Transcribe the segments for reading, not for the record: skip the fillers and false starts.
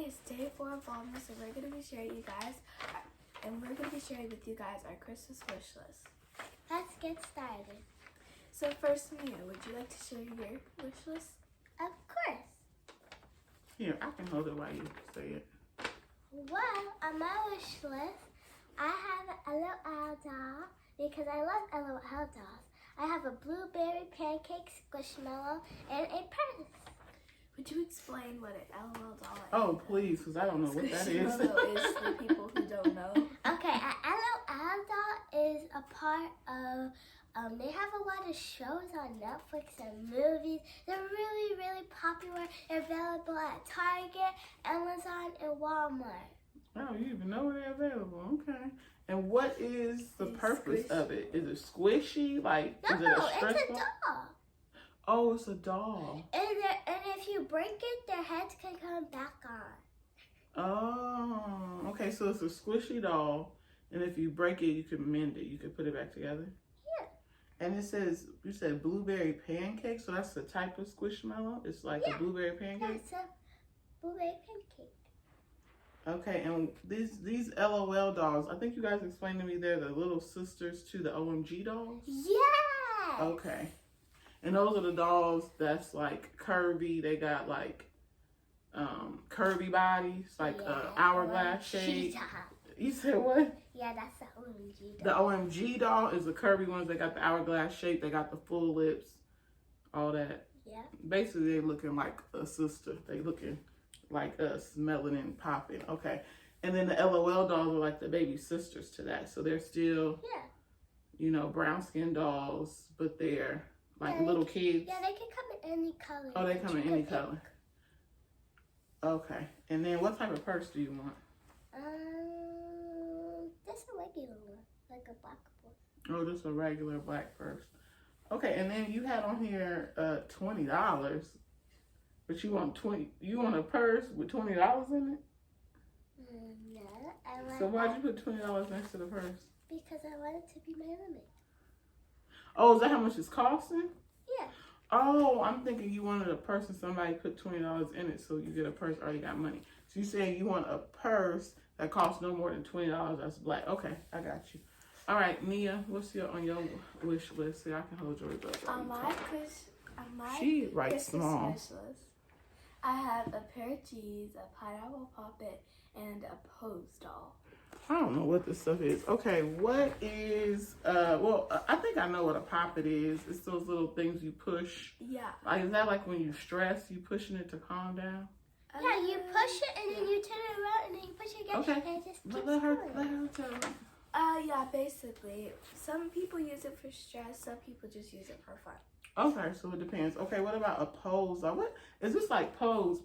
it's day 4 of Vlogmas, and we're gonna be sharing with you guys our Christmas wish list. Let's get started. So first, Mia, would you like to share your wish list? Of course. Here, I can hold it while you say it. Well, on my wish list, I have a LOL doll because I love LOL dolls. I have a blueberry pancake squishmallow and a purse. Would you explain what an LOL doll is? Oh, please, because I don't know what that is. Squishmallow is for people who don't know. Okay, an LOL doll is a part of, they have a lot of shows on Netflix and movies. They're really, really popular. They're available at Target, Amazon, and Walmart. Oh, you even know where they're available. Okay. And what is the purpose of it? Is it squishy? Like, No, is it a it's stressful? a doll. Oh, it's a doll. And if you break it, their heads can come back on. Oh, okay. So it's a squishy doll, and if you break it, you can mend it. You can put it back together. Yeah. And it says, you said blueberry pancake, so that's the type of squishmallow. It's like a blueberry pancake. It's a blueberry pancake. Okay, and these LOL dolls, I think you guys explained to me they're the little sisters to the OMG dolls. Yes. Okay. And those are the dolls that's like curvy. They got like curvy bodies, like hourglass shape. You said what? Yeah, that's the OMG doll. The OMG doll is the curvy ones. They got the hourglass shape. They got the full lips, all that. Yeah. Basically, they looking like a sister. They looking like us, melanin popping. Okay. And then the LOL dolls are like the baby sisters to that. So they're still, you know, brown skin dolls, but they're like little kids. Yeah, they can come in any color. Oh, they come in any color. Okay. And then what type of purse do you want? Just a regular one, like a black one. Oh, just a regular black purse. Okay, and then you had on here $20, but you want a purse with $20 in it? No, So why'd you put $20 next to the purse? Because I want it to be my limit. Oh, is that how much it's costing? Yeah. Oh, I'm thinking you wanted a purse and somebody put $20 in it, so you get a purse already got money. So you're saying you want a purse that costs no more than $20 that's black. Okay, I got you. All right, Mia, what's on your wish list? See, I can hold yours up. On my she writes Christmas small. wish list, I have a pair of jeans, a pineapple puppet, and a pose doll. I don't know what this stuff is. Okay, what is, I think I know what a poppet is. It's those little things you push. Yeah. Like, is that like when you stress, you pushing it to calm down? Yeah, you push it and then you turn it around and then you push it again. Okay, And it just but keeps let her going. tell me. Yeah, basically. Some people use it for stress, some people just use it for fun. Okay, so it depends. Okay, what about a pose? What is this like? Pose.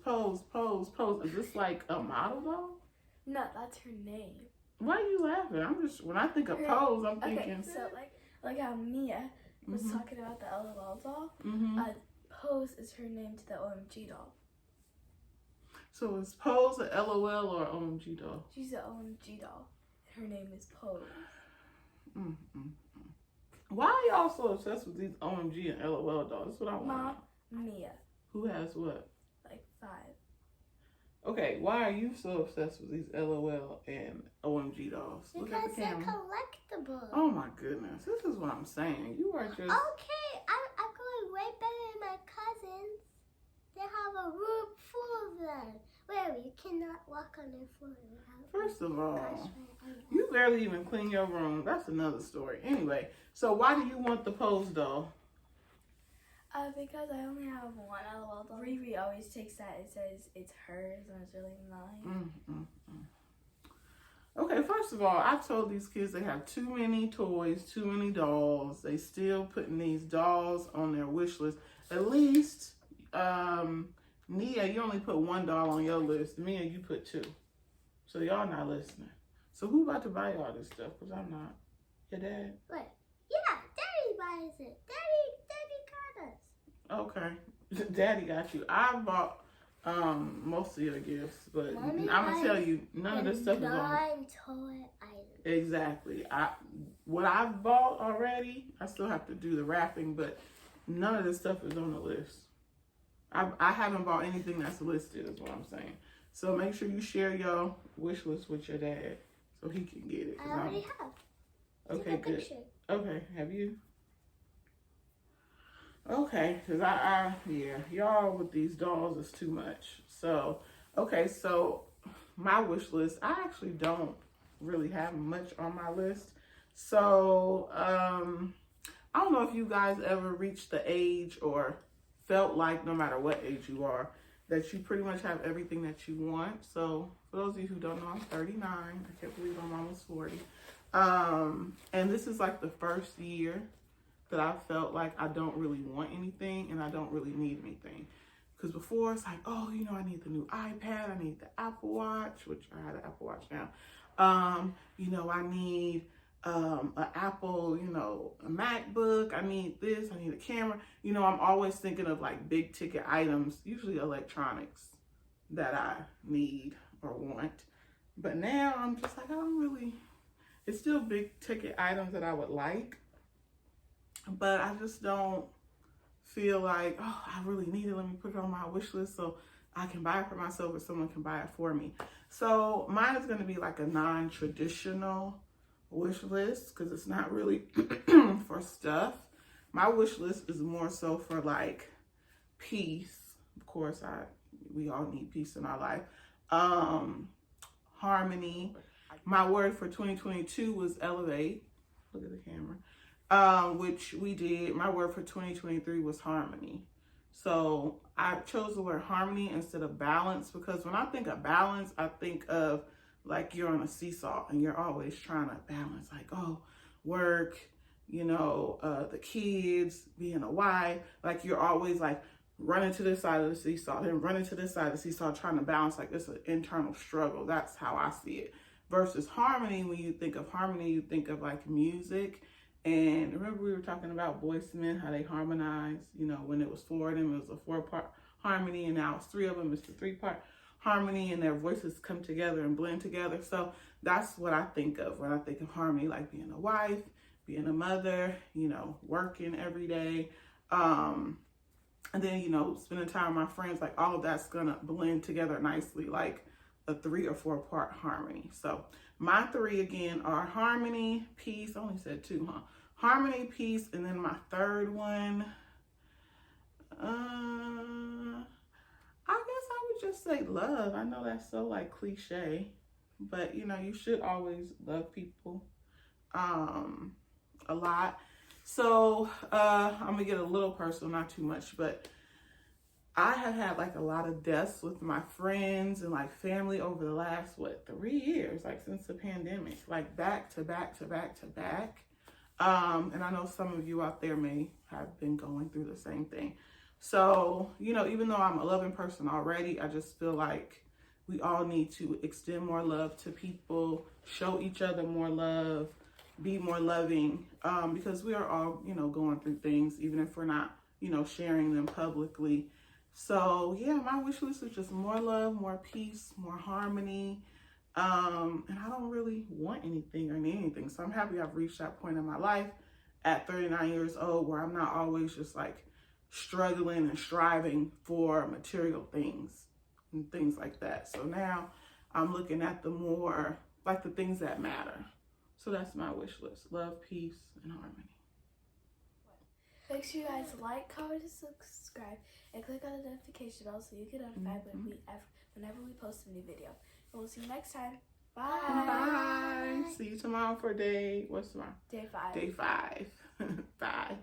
Is this like a model though? No, that's her name. Why are you laughing? I'm just, when I think of pose, I'm thinking. Okay, so like how Mia was talking about the LOL doll. Pose is her name to the OMG doll. So is pose a LOL or OMG doll? She's the OMG doll. Her name is Pose. Why are y'all so obsessed with these OMG and LOL dolls? That's what I want. Mom, Mia. Who has what? Like 5. Okay, why are you so obsessed with these LOL and OMG dolls? Look Because at the they're camera. collectible. Oh my goodness, this is what I'm saying. You are just. Okay, I'm going way better than my cousins. They have a room full of them. Where you cannot walk on their floor. First of all, you barely even clean your room. That's another story. Anyway, so why do you want the pose doll? Because I only have one LOL doll. Riri always takes that and says it's hers and it's really mine. Okay, first of all, I told these kids they have too many toys, too many dolls. They still putting these dolls on their wish list. At least, Nia, you only put 1 doll on your list. Mia, you put 2. So y'all not listening. So who about to buy all this stuff? Because I'm not. Your dad? What? Yeah, Daddy buys it. Daddy got us. Okay. Daddy got you. I bought most of your gifts, but Mommy I'm gonna tell you, none of this stuff is on. Non-toy items. Exactly. What I've bought already, I still have to do the wrapping, but none of this stuff is on the list. I haven't bought anything that's listed, is what I'm saying. So make sure you share your wish list with your dad so he can get it. I already have. Okay, good. Picture. Okay, have you? Okay, because yeah, y'all with these dolls is too much. So, okay, so my wish list, I actually don't really have much on my list. So, I don't know if you guys ever reached the age or felt like, no matter what age you are, that you pretty much have everything that you want. So, for those of you who don't know, I'm 39. I can't believe I'm almost 40. And this is like the first year that I felt like I don't really want anything and I don't really need anything. Because before it's like, oh, you know, I need the new iPad, I need the Apple Watch, which I had an Apple Watch now. You know, I need an Apple, you know, a MacBook, I need this, I need a camera. You know, I'm always thinking of like big ticket items, usually electronics, that I need or want. But now I'm just like, I don't really, it's still big ticket items that I would like. But I just don't feel like, oh, I really need it. Let me put it on my wish list so I can buy it for myself or someone can buy it for me. So mine is going to be like a non-traditional wish list because it's not really for stuff. My wish list is more so for like peace. Of course, we all need peace in our life. Harmony. My word for 2022 was elevate. Look at the camera. Which we did. My word for 2023 was harmony. So I chose the word harmony instead of balance because when I think of balance, I think of like you're on a seesaw and you're always trying to balance like, oh, work, you know, the kids, being a wife, like you're always like running to this side of the seesaw, then running to this side of the seesaw, trying to balance, like it's an internal struggle. That's how I see it. Versus harmony, when you think of harmony, you think of like music. And remember we were talking about Boyz II Men, how they harmonize, you know, when it was 4 of them, it was a 4-part harmony, and now it's 3 of them, it's the 3-part harmony, and their voices come together and blend together. So that's what I think of when I think of harmony, like being a wife, being a mother, you know, working every day. And then, you know, spending time with my friends, like all of that's gonna blend together nicely, like a 3 or 4-part harmony. So my 3 again are harmony, peace. I only said 2, huh? Harmony, peace, and then my third one, I guess I would just say love. I know that's so like cliche, but you know, you should always love people a lot. So I'm gonna get a little personal, not too much, but I have had like a lot of deaths with my friends and like family over the last, 3 years, like since the pandemic, like back to back to back to back. And I know some of you out there may have been going through the same thing. So, you know, even though I'm a loving person already, I just feel like we all need to extend more love to people, show each other more love, be more loving, because we are all, you know, going through things, even if we're not, you know, sharing them publicly. So yeah, my wish list is just more love, more peace, more harmony. And I don't really want anything or need anything. So I'm happy I've reached that point in my life at 39 years old where I'm not always just like struggling and striving for material things and things like that. So now I'm looking at the more like the things that matter. So that's my wish list: love, peace, and harmony. Make sure you guys like, comment, and subscribe, and click on the notification bell so you get notified whenever we post a new video. And we'll see you next time. Bye. Bye. See you tomorrow for what's tomorrow? Day 5. Day 5. Bye.